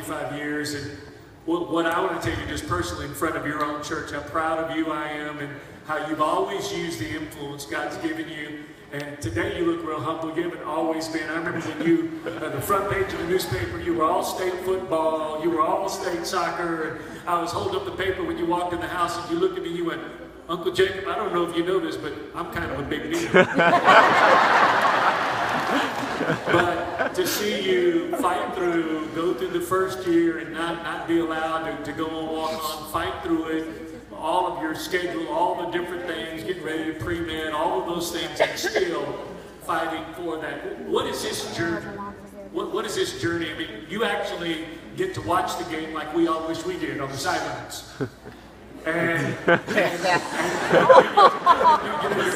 25 years, and what I want to tell you just personally in front of your own church, how proud of you I am, and how you've always used the influence God's given you. And today you look real humble. You haven't always been. I remember when you, the front page of the newspaper, you were all-state football, you were all-state soccer, and I was holding up the paper when you walked in the house, and you looked at me, you went, Uncle Jacob, I don't know if you know this, but I'm kind of a big deal. But to see you fight through, go through the first year and not be allowed to go and walk on, fight through it, all of your schedule, all the different things, getting ready to pre-med, all of those things, and still fighting for that. What is this journey? What is this journey? I mean, you actually get to watch the game like we all wish we did on the sidelines. And you're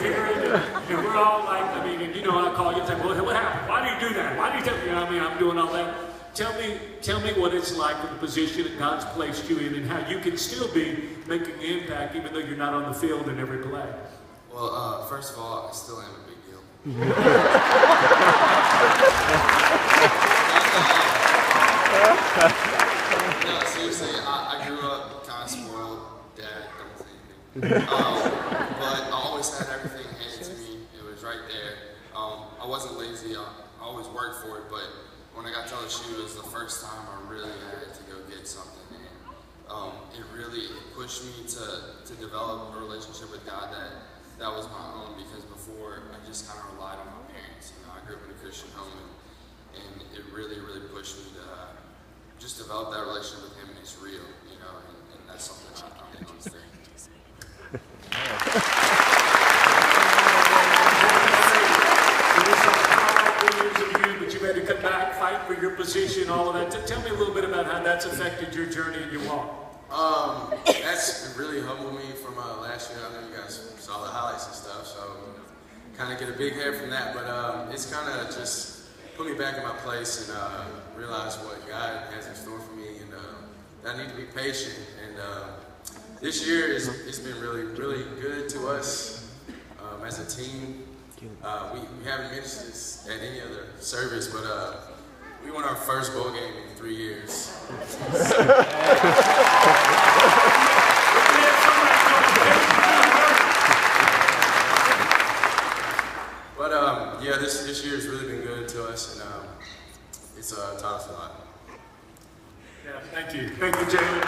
hearing it, and we're all like, I mean, and you know, I call you and say, well, what happened? Why do you do that? Why do you tell me? You know, I mean, I'm doing all that. Tell me what it's like with the position that God's placed you in, and how you can still be making an impact even though you're not on the field in every play. Well, first of all, I still am a big deal. No, seriously, I grew up kind of spoiled. Dad, don't say anything. But I always had everything handed to me. It was right there. I wasn't lazy. I always worked for it, but when I got to LSU, it was the first time I really had to go get something, and it really pushed me to develop a relationship with God that was my own, because before I just kind of relied on my parents. You know, I grew up in a Christian home, and it really, really pushed me to just develop that relationship with Him, and it's real, you know, and that's something I'm in on today. But you had to come back, fight for your position, all of that. Tell me a little bit about how that's affected your journey and your walk. That's really humbled me from last year. I know you guys saw the highlights and stuff, so kind of get a big head from that. But it's kind of just put me back in my place and realize what God has in store for me, and that I need to be patient. And this year it's been really, really good to us as a team. We haven't mentioned this at any other service, but we won our first bowl game in 3 years. But yeah, this year has really been good to us, and it's taught us a lot. Yeah, thank you, jalen.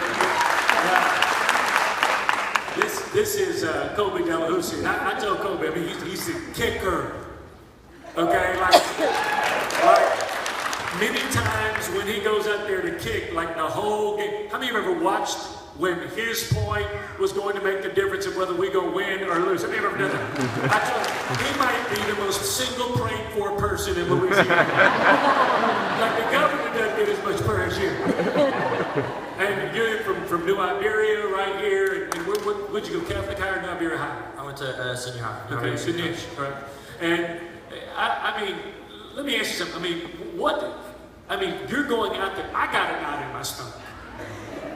This is Colbey delahoussaye. I tell Colbey, I mean, he's the kicker. Okay, like many times when he goes up there to kick, like the whole game. How many of you ever watched when his point was going to make the difference of whether we go win or lose? Have you ever done that? I tell you, he might be the most single prayed for person in Louisiana. Like the governor doesn't get as much prayer as you. And you're from New Iberia right here, and where'd you go, Catholic High or New Iberia High? I went to senior high. Okay, senior, right. And I mean, let me ask you something. I mean, you're going out there, I got a knot in my stomach.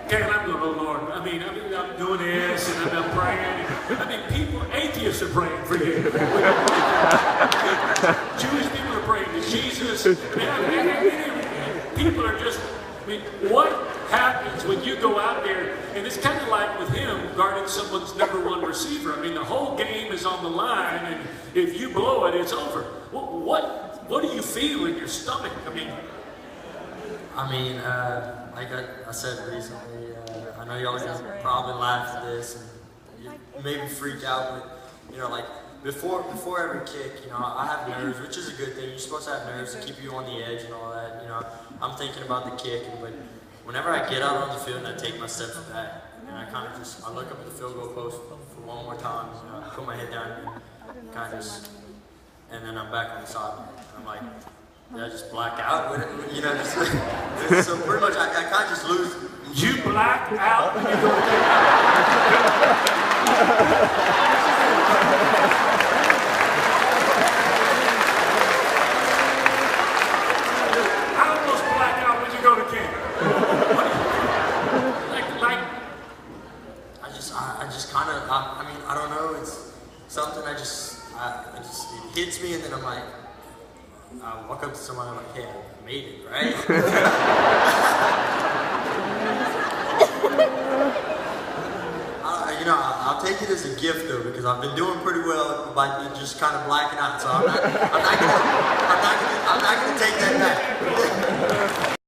Okay, and I'm going, oh Lord, I'm doing this, and I'm praying. I mean, atheists are praying for you. Jewish people are praying to Jesus. People are just, what happens when you go out there, and it's kind of like with him guarding someone's #1 receiver. I mean, the whole game is on the line, and if you blow it, it's over. What do you feel in your stomach? Like I said recently, I know y'all gonna probably laugh at this and you maybe freak out, but you know, like before every kick, you know, I have nerves, which is a good thing. You're supposed to have nerves to keep you on the edge and all that. You know, I'm thinking about the kick, but whenever I get out on the field and I take my steps back, and I look up at the field goal post for one more time, you know, I put my head down and and then I'm back on the sideline. I'm like, did I just black out with it? You know, so pretty much I kind of just lose. You black out when you go to I almost black out when you go to camp. I just kind of, I don't know, it's something it hits me, and then I'm like, I walk up to somebody, I'm like, hey, I made it, right? I'll take it as a gift though, because I've been doing pretty well by just kind of blacking out. So I'm not gonna